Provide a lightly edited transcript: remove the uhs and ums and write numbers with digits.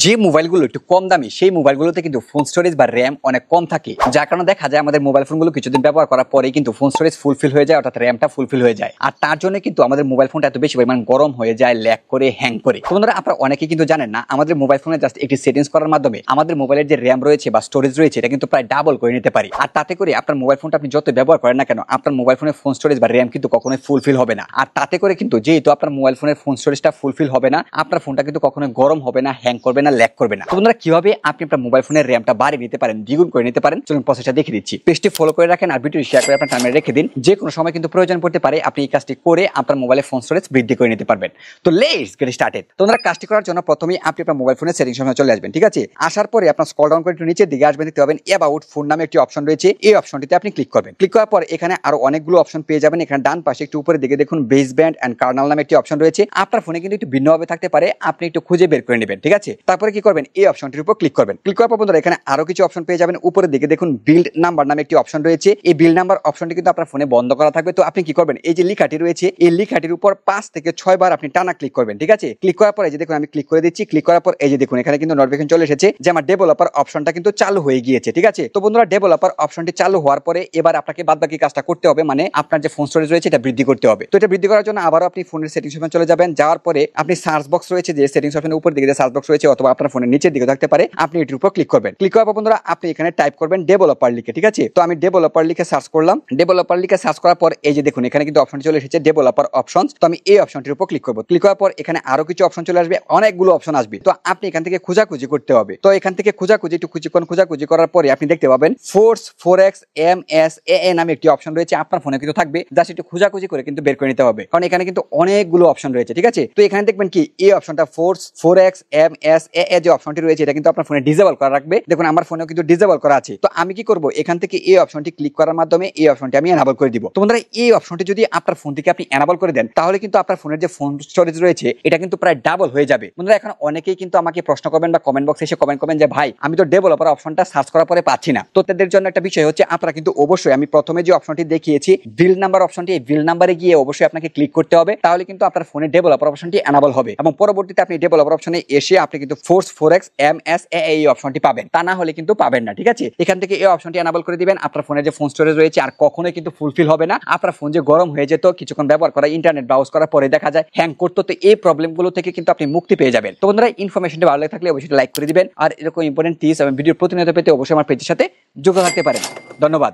যে মোবাইলগুলো একটু কম দামি সেই মোবাইলগুলোতে কিন্তু ফোন স্টোরেজ বা র্যাম অনেক কম থাকে, যার কারণে দেখা যায় আমাদের মোবাইল ফোনগুলো কিছুদিন ব্যবহার করার পরেই কিন্তু ফোন স্টোরেজ ফুলফিল হয়ে যায়, অর্থাৎ র্যামটা ফুলফিল হয়ে যায়। আর তার জন্য কিন্তু আমাদের মোবাইল ফোনটা এত বেশি পরিমাণ গরম হয়ে যায়, ল্যাগ করে, হ্যাং করে। তোমরা আপনারা অনেকেই কিন্তু জানেন না, আমাদের মোবাইল ফোনে জাস্ট একটি সেটিংস করার মাধ্যমে আমাদের মোবাইলের যে র্যাম রয়েছে বা স্টোরেজ রয়েছে এটা কিন্তু প্রায় ডাবল করে নিতে পারি। আর তাতে করে আপনার মোবাইল ফোনটা আপনি যত ব্যবহার করেন না কেন, আপনার মোবাইল ফোনের ফোন স্টোরেজ বা র্যাম কিন্তু কখনোই ফুলফিল হবে না। আর তাতে করে কিন্তু যেহেতু আপনার মোবাইল ফোনের ফোন স্টোরেজটা ফুলফিল হবে না, আপনার ফোনটা কিন্তু কখনোই গরম হবে না, হ্যাং করবে না, ল্যাগ করবে না। তোমরা কিভাবে আপনি আপনার মোবাইল ফোনের র্যামটা বাড়িয়ে নিতে পারেন, দ্বিগুণ করে নিতে পারেন, চলুন প্রসেসটা দেখে দিচ্ছি। পেজটি ফলো করে রাখেন আর ভিডিওটি শেয়ার করে আপনার টাইমে রেখে দিন। যে কোনো সময় কিন্তু প্রয়োজন পড়তে পারে, আপনি এই কাজটি করে আপনার মোবাইলের ফোন স্টোরেজ বৃদ্ধি করে নিতে পারবেন। তো লেটস গেট স্টার্টেড। তোমরা কাজটি করার জন্য প্রথমেই আপনি আপনার মোবাইল ফোনের সেটিংস সময় চলে আসবেন, ঠিক আছে? আসার পরে আপনার স্ক্রল ডাউন করে একটু নিচের দিকে আসবেন, দেখতে পাবেন অ্যাবাউট ফোন নামে একটি অপশন রয়েছে। এই অপশনটিতে আপনি ক্লিক করবেন। ক্লিক করার পর এখানে আরো অনেকগুলো অপশন পেয়ে যাবেন। এখানে ডান পাশে একটু উপরে দিকে দেখুন বেস ব্যান্ড এন্ড কার্নাল নামে একটি অপশন রয়েছে। আপনার ফোনে কিন্তু একটু ভিন্নভাবে থাকতে পারে, আপনি একটু খুঁজে বের করে নেবেন, ঠিক আছে? তারপরে কি করবেন, এই অপশনটির উপর ক্লিক করবেন। ক্লিক করার পর বন্ধুরা এখানে আরো কিছু অপশন পেয়ে যাবেন। উপরে দিকে দেখুন বিল্ড নাম্বার নামে একটি অপশন রয়েছে। এই বিল্ড নাম্বার অপশনটি কিন্তু আপনার ফোনে বন্ধ করা থাকবে। তো আপনি কি করবেন, এই যে লেখাটি রয়েছে এই লেখাটির উপর 5 থেকে 6 বার আপনি টানা ক্লিক করবেন, ঠিক আছে? ক্লিক করার পর এই যে দেখুন আমি ক্লিক করে দিচ্ছি। ক্লিক করার পর এই যে দেখুন এখানে কিন্তু নোটিফিকেশন চলে এসেছে যে আমার ডেভেলপার অপশনটা কিন্তু চালু হয়ে গিয়েছে, ঠিক আছে? তো বন্ধুরা ডেভেলপার অপশনটি চালু হওয়ার পরে এবার আপনাকে বাদবাকি কাজটা করতে হবে, মানে আপনার যে ফোন স্টোরেজ রয়েছে এটা বৃদ্ধি করতে হবে। তো এটা বৃদ্ধি করার জন্য আবারও আপনি ফোনের সেটিংস অপশনে চলে যাবেন। যাওয়ার পরে আপনি সার্চ বক্স রয়েছে, যে সেটিংস অপশনের উপর দিকে যে সার্চ বক্স রয়েছে অথবা আপনার ফোনের নিচের দিকে থাকতে পারে, আপনি এটির উপর ক্লিক করবেন। ক্লিক করার পর বন্ধুরা আপনি এখানে টাইপ করবেন ডেভেলপার লিখে, ঠিক আছে? তো আমি ডেভেলপার লিখে সার্চ করলাম। ডেভেলপার লিখে সার্চ করার পর এই যে দেখুন এখানে কিন্তু অপশনটি চলে এসেছে ডেভেলপার অপশনস। তো আমি এই অপশনটির উপর ক্লিক করব। ক্লিক করার পর এখানে আরো কিছু অপশন চলে আসবে, অনেকগুলো অপশন আসবে। তো আপনি এখান থেকে খোঁজাখুঁজি করতে হবে। তো এখান থেকে খোঁজাখুঁজি একটু খোঁজাখুঁজি করার পরে আপনি দেখতে পাবেন ফোর্স 4x MSAA নামে একটি অপশন রয়েছে। আপনার ফোনে কিন্তু থাকবে, জাস্ট একটু খোঁজাখুঁজি করে কিন্তু বের করে নিতে হবে, কারণ এখানে কিন্তু অনেকগুলো অপশন রয়েছে, ঠিক আছে? তো এখানে দেখবেন কি এই অপশনটা ফোর্স 4x MSAA যে অপশনটি রয়েছে এটা কিন্তু আপনার ফোনে ডিসেবল করা রাখবে। দেখুন আমার ফোনেও কিন্তু ডিসেবল করা আছে। তো আমি কি করব, এখান থেকে এই অপশনটি ক্লিক করার মাধ্যমে এই অপশনটি আমি এনাবল করে দিব। তো বন্ধুরা এই অপশনটি যদি আপনার ফোন থেকে আপনি এনাবল করে দেন তাহলে কিন্তু আপনার ফোনের যে ফোন স্টোরেজ রয়েছে এটা কিন্তু প্রায় ডাবল হয়ে যাবে। বন্ধুরা এখন অনেকেই কিন্তু আমাকে প্রশ্ন করবেন বা কমেন্ট বক্সে এসে কমেন্ট করবেন যে ভাই আমি তো ডেভেলপার অপশনটা সার্চ করার পরে পাচ্ছি না। তো তাদের জন্য একটা বিষয় হচ্ছে আপনারা কিন্তু অবশ্যই আমি প্রথমে যে অপশনটি দেখিয়েছি বিল্ড নাম্বার অপশনটি, এই বিল্ড নাম্বারে গিয়ে অবশ্যই আপনাকে ক্লিক করতে হবে, তাহলে কিন্তু আপনার ফোনে ডেভেলপার অপশনটি এনাবল হবে এবং পরবর্তীতে আপনি ডেভেলপার অপশনে এসে আপনি কিন্তু ফোর্স 4x MSAA এই অপশনটি পাবেন। তা না হলে কিন্তু পাবেন না, ঠিক আছে? এখান থেকে এই অপশনটি এনাবল করে দিবেন। আপনার ফোনে যে ফোন স্টোরেজ রয়েছে আর কখনোই কিন্তু ফুলফিল হবে না। আপনার ফোন যে গরম হয়ে যেত কিছুক্ষণ ব্যবহার করা, ইন্টারনেট ব্রাউজ করার পরে দেখা যায় হ্যাং করতো, তো এই প্রবলেমগুলো থেকে কিন্তু আপনি মুক্তি পেয়ে যাবেন। তো বন্ধুরা ইনফরমেশনটি ভালো লাগে থাকলে অবশ্যই লাইক করে দিবেন আর এরকম ইম্পর্টেন্ট টিপস এবং ভিডিও প্রতিনিয়ত পেতে অবশ্যই আমার পেজের সাথে যুক্ত থাকতে পারেন। ধন্যবাদ।